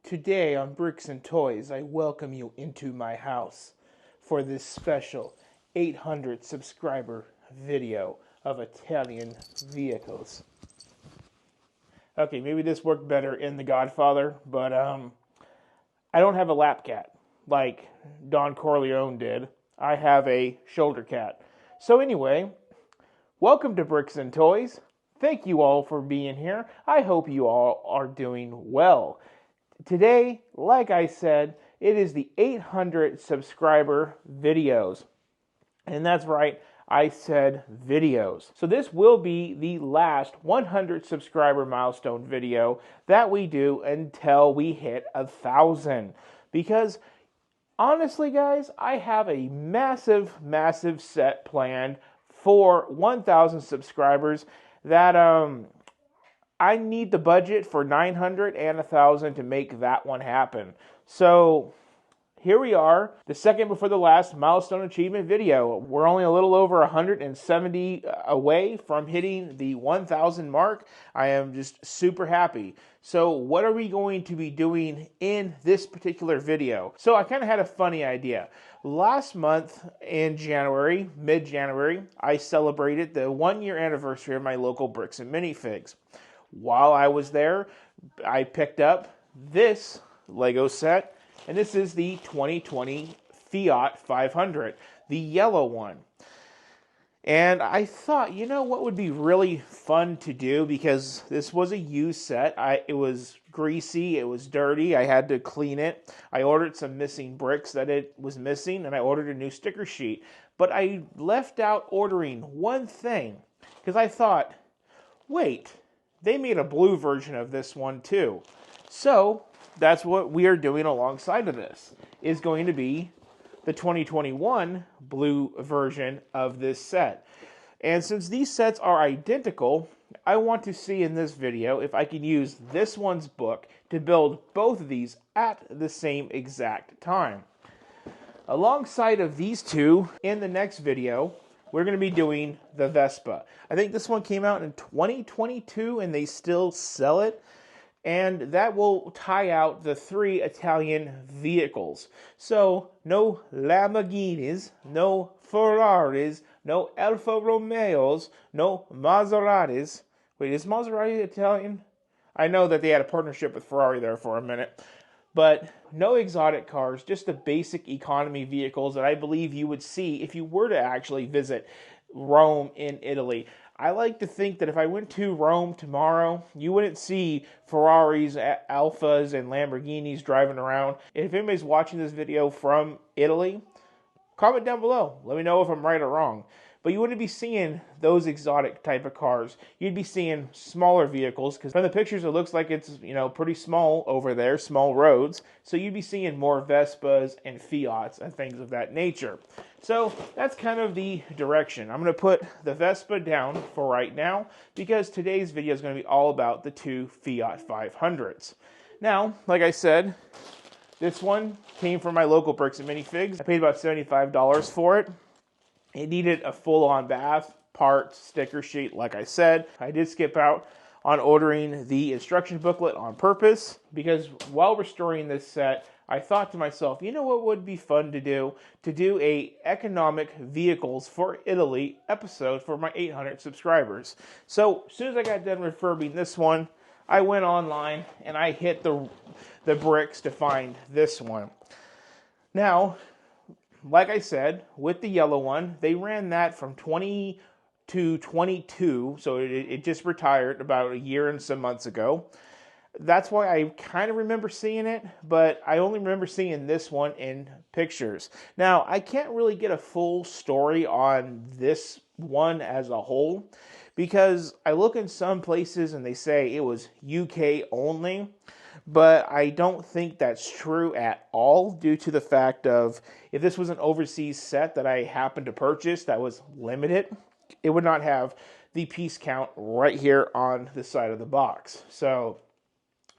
Today on Bricks and Toys, I welcome you into my house for this special 800 subscriber video of Italian vehicles. Okay, maybe this worked better in The Godfather, but I don't have a lap cat like Don Corleone did. I have a shoulder cat. So anyway, welcome to Bricks and Toys. Thank you all for being here. I hope you all are doing well. Today, like I said, it is the 800 subscriber videos. And that's right, I said videos. So this will be the last 100 subscriber milestone video that we do until we hit 1,000. Because honestly, guys, I have a massive set planned for 1,000 subscribers that I need the budget for 900 and 1,000 to make that one happen. So here we are, the second before the last milestone achievement video. We're only a little over 170 away from hitting the 1,000 mark. I am just super happy. So what are we going to be doing in this particular video? So I kind of had a funny idea. Last month in January, mid-January, I celebrated the 1-year anniversary of my local Bricks and Minifigs. While I was there, I picked up this Lego set, and this is the 2020 Fiat 500, the yellow one. And I thought, you know what would be really fun to do, because this was a used set. It was greasy, it was dirty, I had to clean it. I ordered some missing bricks that it was missing, and I ordered a new sticker sheet. But I left out ordering one thing, because I thought, wait, they made a blue version of this one too. So that's what we are doing alongside of this, is going to be the 2021 blue version of this set. And since these sets are identical, I want to see in this video if I can use this one's book to build both of these at the same exact time. Alongside of these two, in the next video, we're going to be doing the Vespa. I think this one came out in 2022 and they still sell it. And that will tie out the 3 Italian vehicles. So, no Lamborghinis, no Ferraris, no Alfa Romeos, no Maseratis. Wait, is Maserati Italian? I know that they had a partnership with Ferrari there for a minute. But no exotic cars, just the basic economy vehicles that I believe you would see if you were to actually visit Rome in Italy. I like to think that if I went to Rome tomorrow, you wouldn't see Ferraris, Alfas, and Lamborghinis driving around. If anybody's watching this video from Italy, comment down below. Let me know if I'm right or wrong. But you wouldn't be seeing those exotic type of cars. You'd be seeing smaller vehicles, because from the pictures it looks like it's, pretty small over there, small roads. So you'd be seeing more Vespas and Fiats and things of that nature. So that's kind of the direction. I'm going to put the Vespa down for right now, because today's video is going to be all about the 2 Fiat 500s. Now, like I said, this one came from my local Bricks and Minifigs. I paid about $75 for it. It needed a full-on bath, parts, sticker sheet, like I said. I did skip out on ordering the instruction booklet on purpose, because while restoring this set, I thought to myself, you know what would be fun to do? To do a economic vehicles for Italy episode for my 800 subscribers. So as soon as I got done refurbing this one, I went online and I hit the bricks to find this one. Now, like I said, with the yellow one, they ran that from 20 to 22, so it just retired about a year and some months ago. That's why I kind of remember seeing it, but I only remember seeing this one in pictures. Now, I can't really get a full story on this one as a whole, because I look in some places and they say it was UK only. But I don't think that's true at all, due to the fact of, if this was an overseas set that I happened to purchase that was limited, it would not have the piece count right here on the side of the box. So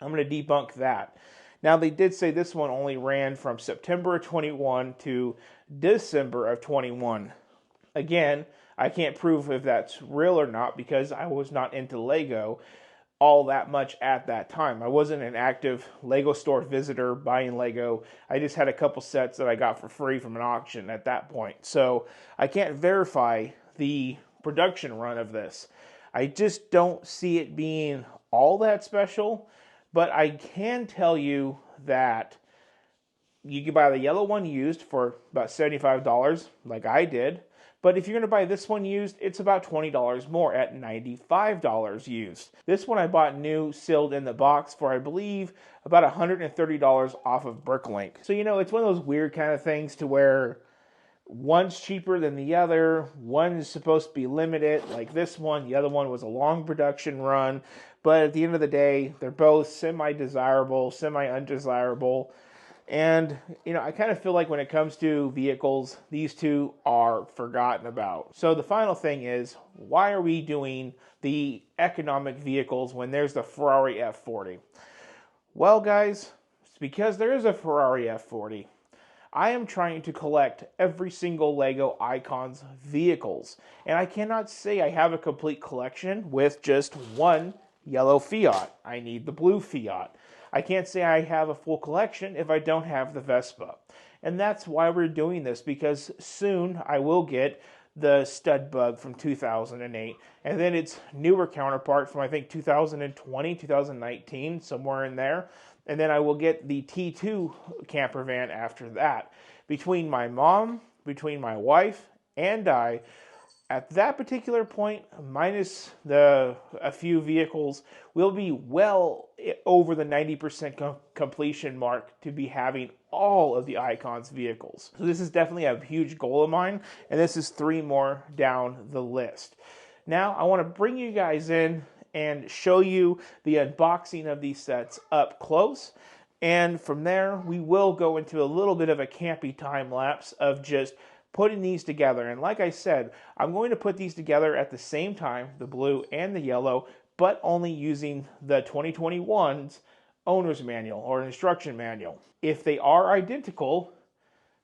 I'm going to debunk that. Now, they did say this one only ran from September of 21 to December of 21. Again, I can't prove if that's real or not, because I was not into Lego. all that much at that time. I wasn't an active Lego store visitor buying Lego. I just had a couple sets that I got for free from an auction at that point. So I can't verify the production run of this. I just don't see it being all that special, but I can tell you that you can buy the yellow one used for about $75, like I did. But if you're going to buy this one used, it's about $20 more at $95 used. This one I bought new, sealed in the box for, I believe, about $130 off of Bricklink. So, you know, it's one of those weird kind of things to where one's cheaper than the other. One is supposed to be limited, like this one. The other one was a long production run. But at the end of the day, they're both semi-desirable, semi-undesirable. And, you know, I kind of feel like when it comes to vehicles, these two are forgotten about. So the final thing is, why are we doing the economic vehicles when there's the Ferrari F40? Well, guys, it's because there is a Ferrari F40. I am trying to collect every single Lego Icons vehicles. And I cannot say I have a complete collection with just one yellow Fiat. I need the blue Fiat. I can't say I have a full collection if I don't have the Vespa. And that's why we're doing this, because soon I will get the Stud Bug from 2008, and then its newer counterpart from, I think, 2020, 2019, somewhere in there. And then I will get the T2 camper van after that. Between my mom, between my wife, and I, at that particular point, minus a few vehicles, we'll be well over the 90% completion mark to be having all of the Icons vehicles. So this is definitely a huge goal of mine, and this is 3 more down the list. Now, I want to bring you guys in and show you the unboxing of these sets up close. And from there, we will go into a little bit of a campy time lapse of just putting these together. And like I said, I'm going to put these together at the same time, the blue and the yellow, but only using the 2021's owner's manual or instruction manual. If they are identical,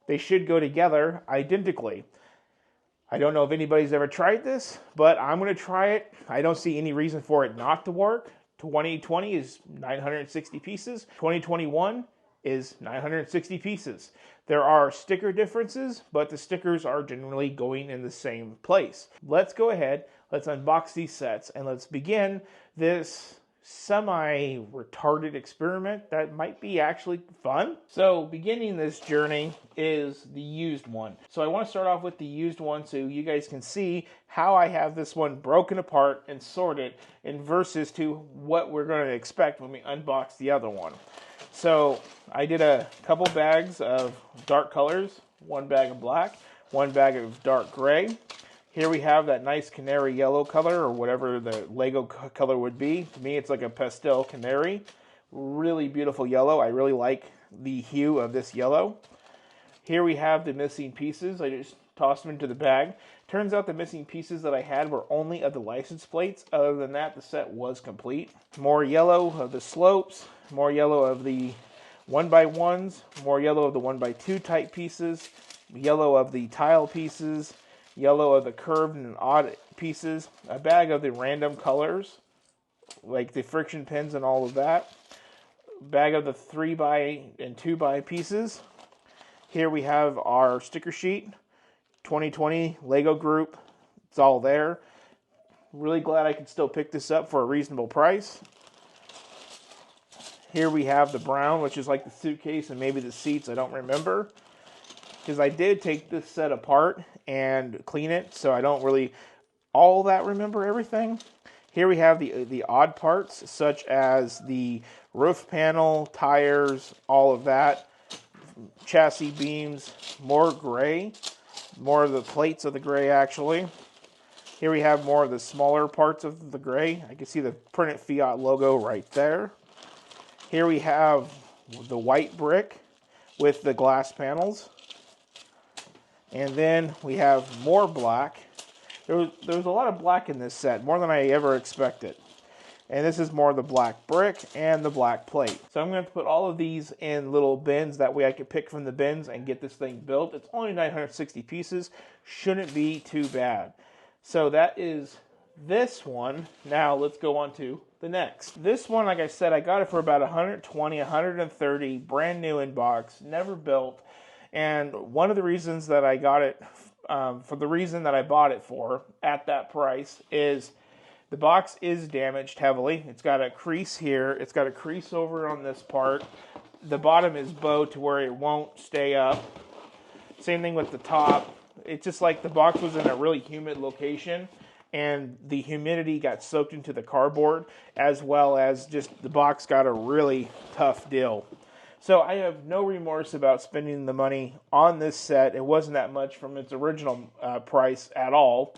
they should go together identically. I don't know if anybody's ever tried this, but I'm going to try it. I don't see any reason for it not to work. 2020 is 960 pieces. 2021 is 960 pieces. There are sticker differences, but the stickers are generally going in the same place. Let's go ahead, let's unbox these sets, and let's begin this semi-retarded experiment that might be actually fun. So beginning this journey is the used one. So I want to start off with the used one so you guys can see how I have this one broken apart and sorted in versus to what we're going to expect when we unbox the other one. So I did a couple bags of dark colors, 1 bag of black, 1 bag of dark gray. Here we have that nice canary yellow color, or whatever the Lego color would be. To me, it's like a pastel canary. Really beautiful yellow. I really like the hue of this yellow. Here we have the missing pieces. I just tossed them into the bag. Turns out the missing pieces that I had were only of the license plates. Other than that, the set was complete. More yellow of the slopes. More yellow of the 1x1s. More yellow of the 1x2 type pieces. Yellow of the tile pieces. Yellow of the curved and odd pieces, a bag of the random colors, like the friction pins and all of that, bag of the 3x and 2x pieces. Here we have our sticker sheet, 2020 Lego group, it's all there. Really glad I could still pick this up for a reasonable price. Here we have the brown, which is like the suitcase and maybe the seats, I don't remember. Because I did take this set apart and clean it, so I don't really all that remember everything. Here we have the odd parts, such as the roof panel, tires, all of that, chassis beams, more gray, more of the plates of the gray actually. Here we have more of the smaller parts of the gray. I can see the printed Fiat logo right there. Here we have the white brick with the glass panels. And then we have more black. There was a lot of black in this set, more than I ever expected. And this is more of the black brick and the black plate. So I'm going to have to put all of these in little bins. That way I can pick from the bins and get this thing built. It's only 960 pieces. Shouldn't be too bad. So that is this one, now let's go on to the next. This one, like I said, I got it for about 120, 130, brand new in box, never built. And one of the reasons that I got it, for the reason that I bought it for at that price, is the box is damaged heavily. It's got a crease here. It's got a crease over on this part. The bottom is bowed to where it won't stay up. Same thing with the top. It's just like the box was in a really humid location, and the humidity got soaked into the cardboard, as well as just the box got a really tough deal. So I have no remorse about spending the money on this set. It wasn't that much from its original price at all,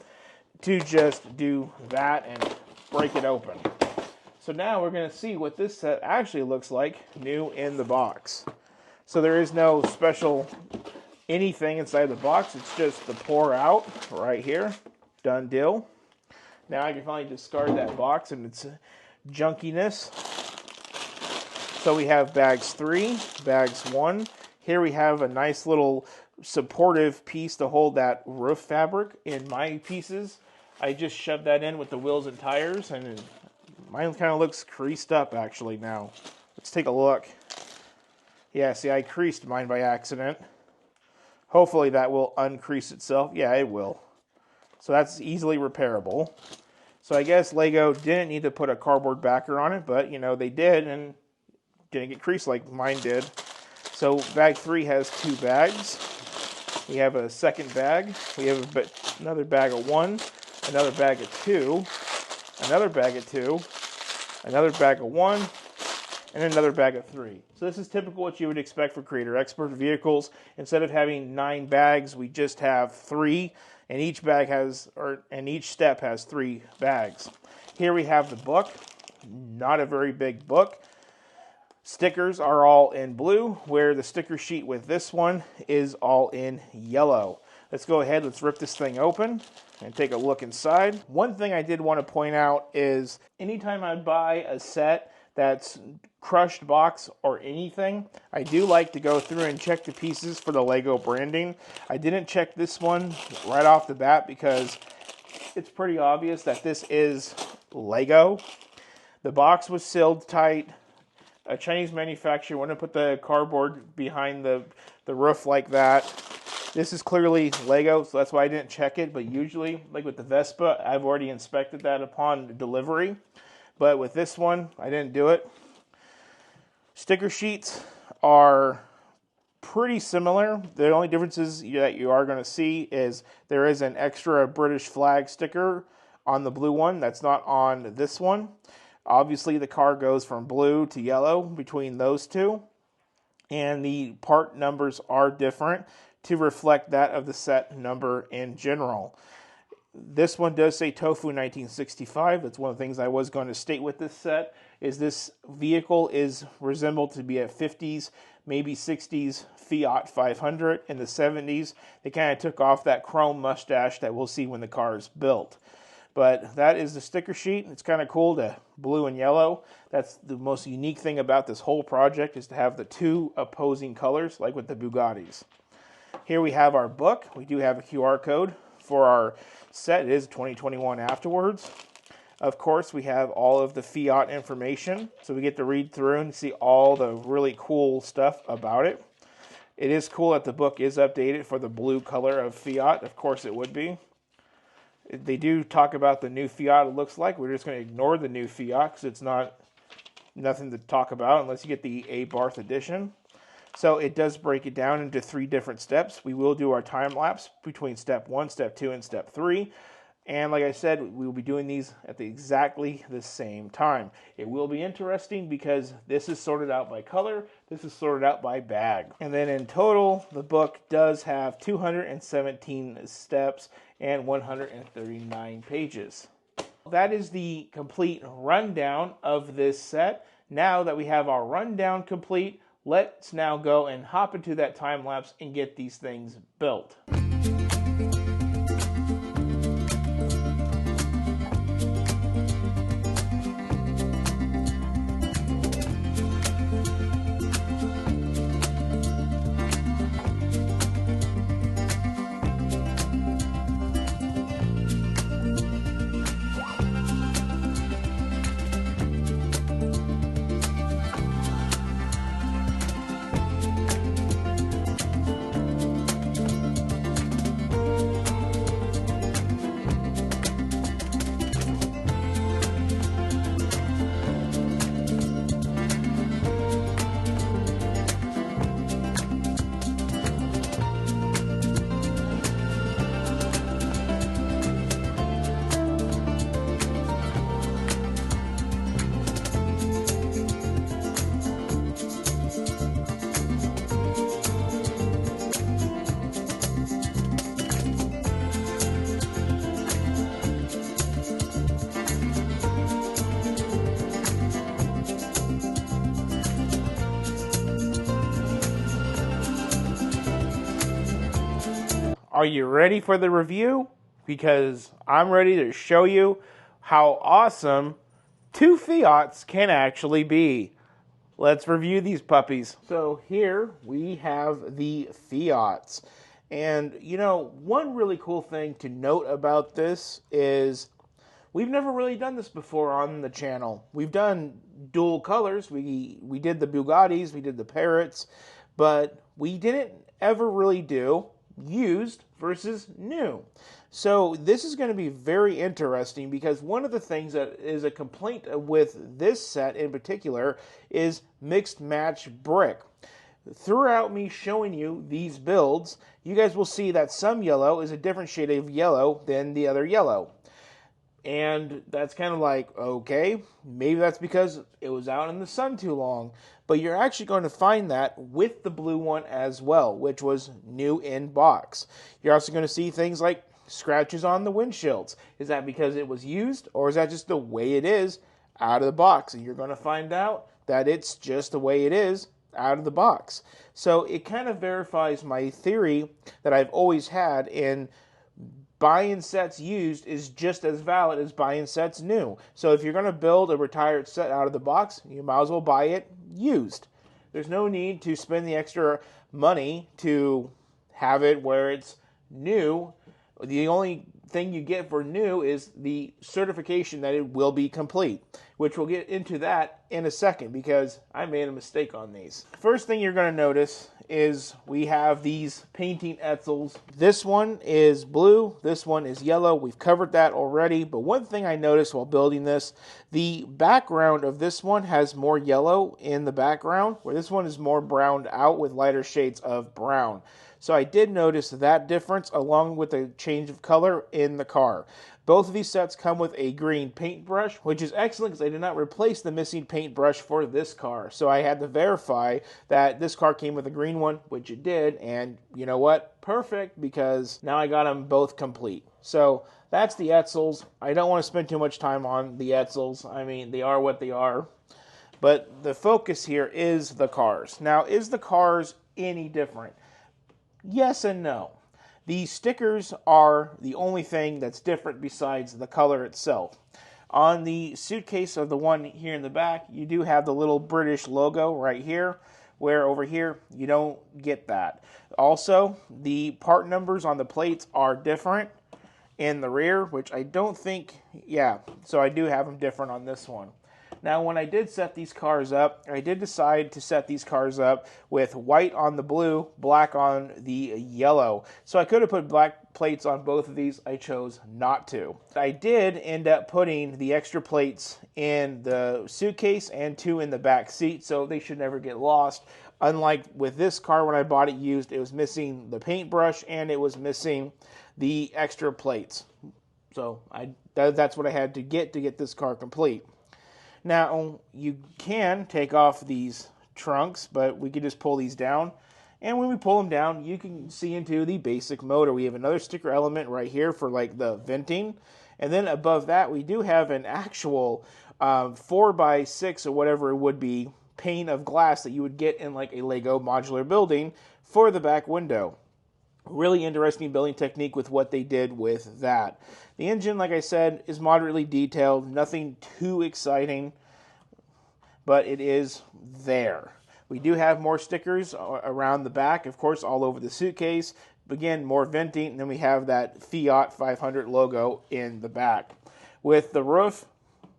to just do that and break it open. So now we're going to see what this set actually looks like new in the box. So there is no special anything inside the box. It's just the pour out right here. Done deal. Now I can finally discard that box and its junkiness. So we have bags 3, bags 1. Here we have a nice little supportive piece to hold that roof fabric in my pieces. I just shoved that in with the wheels and tires, and mine kind of looks creased up actually now. Let's take a look. Yeah, see, I creased mine by accident. Hopefully that will uncrease itself. Yeah, it will. So that's easily repairable. So I guess Lego didn't need to put a cardboard backer on it, but you know, they did, and didn't get creased like mine did. So bag 3 has 2 bags. We have a second bag. We have another bag of 1, another bag of 2, another bag of 2, another bag of 1, and another bag of 3. So this is typical what you would expect for Creator Expert vehicles. Instead of having 9 bags, we just have 3, and each bag has, and each step has 3 bags. Here we have the book. Not a very big book. Stickers are all in blue, where the sticker sheet with this one is all in yellow. Let's go ahead, let's rip this thing open and take a look inside. One thing I did want to point out is anytime I buy a set that's crushed box or anything, I do like to go through and check the pieces for the Lego branding. I didn't check this one right off the bat because it's pretty obvious that this is Lego. The box was sealed tight. A Chinese manufacturer wouldn't put the cardboard behind the roof like that. This is clearly Lego, so that's why I didn't check it. But usually, like with the Vespa, I've already inspected that upon delivery. But with this one, I didn't do it. Sticker sheets are pretty similar. The only differences that you are going to see is there is an extra British flag sticker on the blue one that's not on this one. Obviously, the car goes from blue to yellow between those two, and the part numbers are different to reflect that of the set number in general. This one does say Tofu 1965. That's one of the things I was going to state with this set, is this vehicle is resembled to be a 50s, maybe 60s Fiat 500. In the 70s, they kind of took off that chrome mustache that we'll see when the car is built. But that is the sticker sheet. It's kind of cool to blue and yellow. That's the most unique thing about this whole project, is to have the 2 opposing colors, like with the Bugattis. Here we have our book. We do have a QR code for our set. It is 2021 afterwards. Of course, we have all of the Fiat information, so we get to read through and see all the really cool stuff about it. It is cool that the book is updated for the blue color of Fiat. Of course it would be. They do talk about the new Fiat, it looks like. We're just going to ignore the new Fiat because it's nothing to talk about unless you get the Abarth edition. So it does break it down into 3 different steps. We will do our time lapse between step 1, step 2, and step 3. And like I said, we will be doing these at exactly the same time. It will be interesting because this is sorted out by color, this is sorted out by bag. And then in total, the book does have 217 steps and 139 pages. That is the complete rundown of this set. Now that we have our rundown complete, let's now go and hop into that time lapse and get these things built. Are you ready for the review? Because I'm ready to show you how awesome two Fiats can actually be. Let's review these puppies. So here we have the Fiats. And, you know, one really cool thing to note about this is we've never really done this before on the channel. We've done dual colors. We did the Bugattis, we did the Parrots, but we didn't ever really do used versus new. So this is going to be very interesting because one of the things that is a complaint with this set in particular is mixed match brick. Throughout me showing you these builds, you guys will see that some yellow is a different shade of yellow than the other yellow. And that's kind of like, okay, maybe that's because it was out in the sun too long. But you're actually going to find that with the blue one as well, which was new in box. You're also going to see things like scratches on the windshields. Is that because it was used, or is that just the way it is out of the box? And you're going to find out that it's just the way it is out of the box. So it kind of verifies my theory that I've always had in buying sets used is just as valid as buying sets new. So if you're going to build a retired set out of the box, you might as well buy it used. There's no need to spend the extra money to have it where it's new. The only thing you get for new is the certification that it will be complete, which we'll get into that in a second because I made a mistake on these. First thing you're going to notice is we have these painting etzels. This one is blue, this one is yellow. We've covered that already, but one thing I noticed while building this, the background of this one has more yellow in the background, where this one is more browned out with lighter shades of brown. So I did notice that difference along with the change of color in the car. Both of these sets come with a green paintbrush, which is excellent because I did not replace the missing paintbrush for this car. So I had to verify that this car came with a green one, which it did. And you know what? Perfect, because now I got them both complete. So that's the etzels. I don't want to spend too much time on the etzels. I mean, they are what they are. But the focus here is the cars. Now, is the cars any different? Yes and no. The stickers are the only thing that's different besides the color itself. On the suitcase of the one here in the back, you do have the little British logo right here, where over here you don't get that. Also, the part numbers on the plates are different in the rear, which I don't think, yeah, so I do have them different on this one. Now, when I did set these cars up, I did decide to set these cars up with white on the blue, black on the yellow. So I could have put black plates on both of these. I chose not to. I did end up putting the extra plates in the suitcase and 2 in the back seat, so they should never get lost. Unlike with this car, when I bought it used, it was missing the paintbrush and it was missing the extra plates. So that's what I had to get this car complete. Now, you can take off these trunks, but we can just pull these down. And when we pull them down, you can see into the basic motor. We have another sticker element right here for like the venting. And then above that, we do have an actual 4x6 or whatever it would be pane of glass that you would get in like a Lego modular building for the back window. Really interesting building technique with what they did with that. The engine, like I said, is moderately detailed. Nothing too exciting, but it is there. We do have more stickers around the back, of course, all over the suitcase. Again, more venting, and then we have that Fiat 500 logo in the back. With the roof,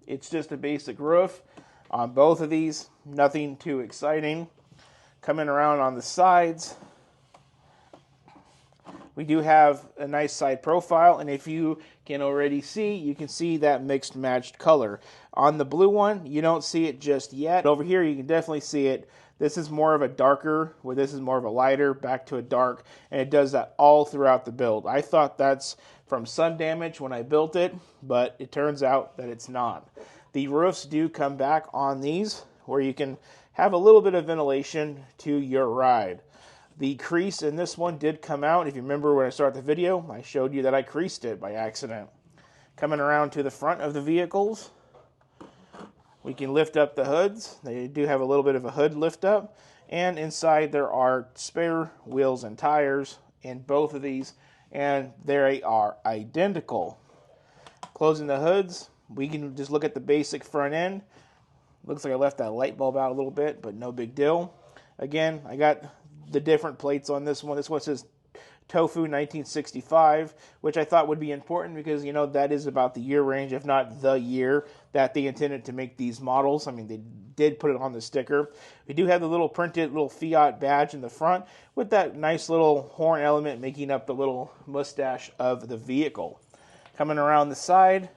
it's just a basic roof. On both of these, nothing too exciting. Coming around on the sides, we do have a nice side profile, and if you can already see, you can see that mixed matched color. On the blue one, you don't see it just yet. Over here, you can definitely see it. This is more of a darker, where this is more of a lighter, back to a dark, and it does that all throughout the build. I thought that's from sun damage when I built it, but it turns out that it's not. The roofs do come back on these, where you can have a little bit of ventilation to your ride. The crease in this one did come out. If you remember when I started the video, I showed you that I creased it by accident. Coming around to the front of the vehicles, we can lift up the hoods. They do have a little bit of a hood lift up. And inside there are spare wheels and tires in both of these. and they are identical. Closing the hoods, we can just look at the basic front end. Looks like I left that light bulb out a little bit, but no big deal. Again, I got the different plates on this one. This one says Tofu 1965, which I thought would be important because, you know, that is about the year range, if not the year that they intended to make these models. I mean, they did put it on the sticker. We do have the little printed little Fiat badge in the front with that nice little horn element making up the little mustache of the vehicle. Coming around the side,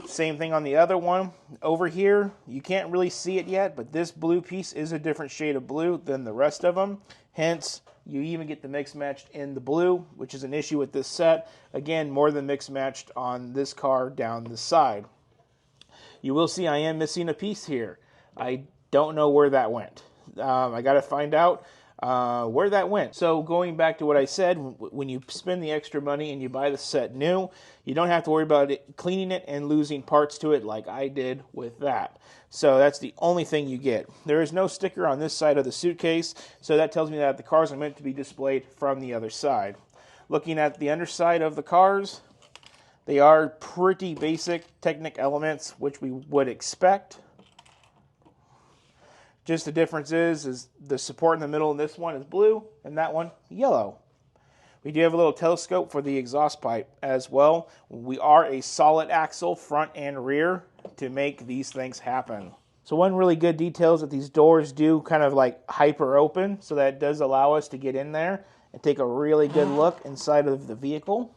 same thing on the other one. Over here, you can't really see it yet, but this blue piece is a different shade of blue than the rest of them. Hence, you even get the mix matched in the blue, which is an issue with this set. Again, more than mix matched on this car down the side. You will see I am missing a piece here. I don't know where that went. I got to find out where that went. So going back to what I said, when you spend the extra money and you buy the set new, you don't have to worry about it, cleaning it and losing parts to it like I did with that. So that's the only thing you get. There is no sticker on this side of the suitcase, so that tells me that the cars are meant to be displayed from the other side. Looking at the underside of the cars, they are pretty basic Technic elements, which we would expect. Just the difference is the support in the middle of this one is blue and that one yellow. We do have a little telescope for the exhaust pipe as well. We are a solid axle front and rear to make these things happen. So one really good detail is that these doors do kind of like hyper open, so that does allow us to get in there and take a really good look inside of the vehicle.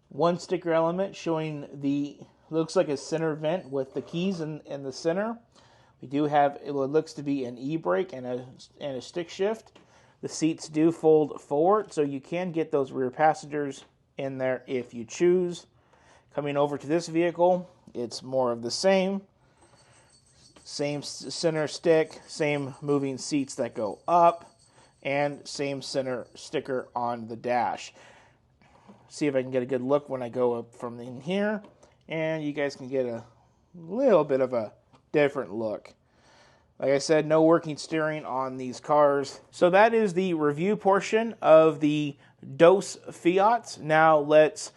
One sticker element showing looks like a center vent with the keys in the center. We do have, it looks to be an e-brake and a stick shift. The seats do fold forward, so you can get those rear passengers in there if you choose. Coming over to this vehicle, it's more of the same. Same center stick, same moving seats that go up, and same center sticker on the dash. See if I can get a good look when I go up from in here, and you guys can get a little bit of a different look. Like I said, no working steering on these cars. So that is the review portion of the DOS Fiats. Now let's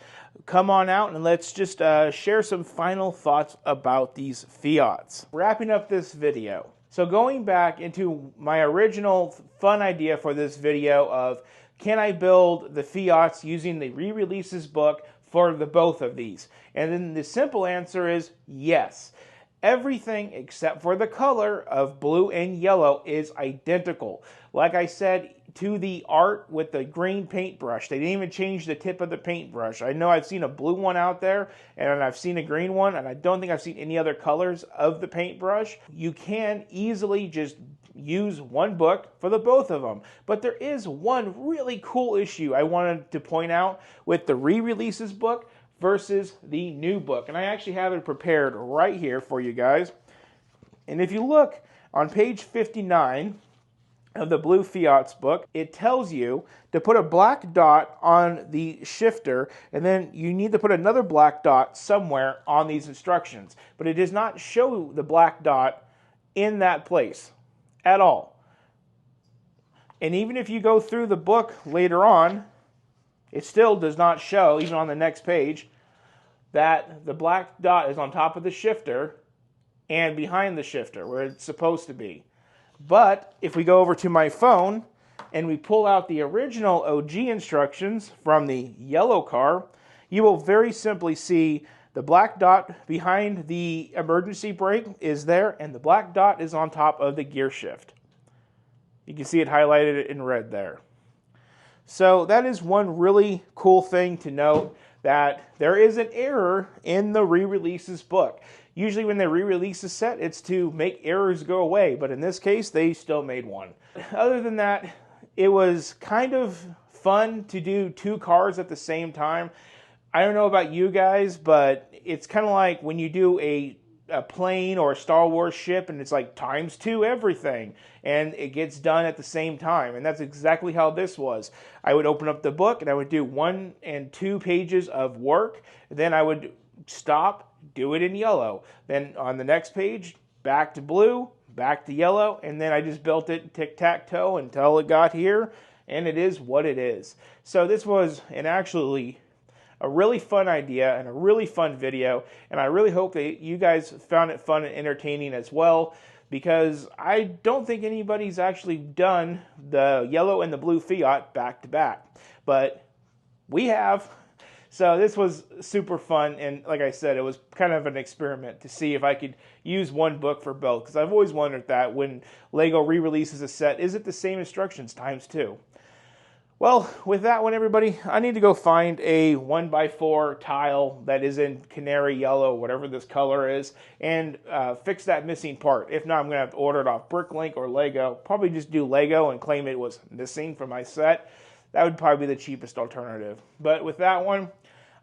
come on out and let's just share some final thoughts about these Fiats. Wrapping up this video. So going back into my original fun idea for this video of can I build the Fiats using the re-releases book for the both of these? And then the simple answer is yes. Everything except for the color of blue and yellow is identical. Like I said, to the art with the green paintbrush. They didn't even change the tip of the paintbrush. I know I've seen a blue one out there, and I've seen a green one, and I don't think I've seen any other colors of the paintbrush. You can easily just use one book for the both of them. But there is one really cool issue I wanted to point out with the re-releases book versus the new book. And I actually have it prepared right here for you guys. And if you look on page 59 of the Blue Fiat's book, it tells you to put a black dot on the shifter, and then you need to put another black dot somewhere on these instructions. But it does not show the black dot in that place at all. And even if you go through the book later on, it still does not show, even on the next page, that the black dot is on top of the shifter and behind the shifter, where it's supposed to be. But if we go over to my phone and we pull out the original OG instructions from the yellow car, you will very simply see the black dot behind the emergency brake is there, and the black dot is on top of the gear shift. You can see it highlighted in red there. So that is one really cool thing to note, that there is an error in the re-releases book. Usually when they re-release a set, it's to make errors go away, but in this case, they still made one. Other than that, it was kind of fun to do two cars at the same time. I don't know about you guys, but it's kind of like when you do a plane or a Star Wars ship, and it's like ×2 everything, and it gets done at the same time. And that's exactly how this was. I would open up the book and I would do 1 and 2 pages of work, then I would stop, do it in yellow, then on the next page back to blue, back to yellow, and then I just built it tic-tac-toe until it got here, and it is what it is. So this was actually a really fun idea and a really fun video, and I really hope that you guys found it fun and entertaining as well, because I don't think anybody's actually done the yellow and the blue Fiat back to back, but we have. So this was super fun, and like I said, it was kind of an experiment to see if I could use one book for both, because I've always wondered that when LEGO re-releases a set, is it the same instructions times 2? Well, with that one, everybody, I need to go find a 1x4 tile that is in canary yellow, whatever this color is, and fix that missing part. If not, I'm going to have to order it off Bricklink or LEGO. Probably just do LEGO and claim it was missing from my set. That would probably be the cheapest alternative. But with that one,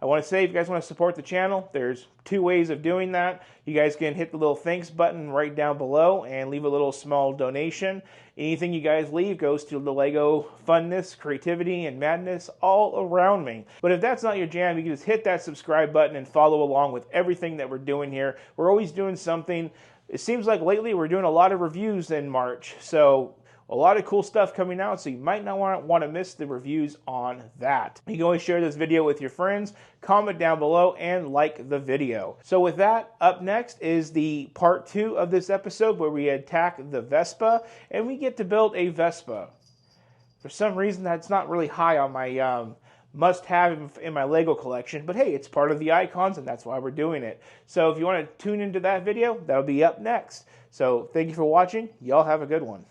I want to say, if you guys want to support the channel, there's 2 ways of doing that. You guys can hit the little thanks button right down below and leave a little small donation. Anything you guys leave goes to the LEGO funness, creativity, and madness all around me. But if that's not your jam, you can just hit that subscribe button and follow along with everything that we're doing here. We're always doing something. It seems like lately we're doing a lot of reviews in March, so a lot of cool stuff coming out, so you might not want to miss the reviews on that. You can always share this video with your friends, comment down below, and like the video. So with that, up next is the part 2 of this episode, where we attack the Vespa, and we get to build a Vespa. For some reason, that's not really high on my must-have in my LEGO collection, but hey, it's part of the icons, and that's why we're doing it. So if you want to tune into that video, that'll be up next. So thank you for watching. Y'all have a good one.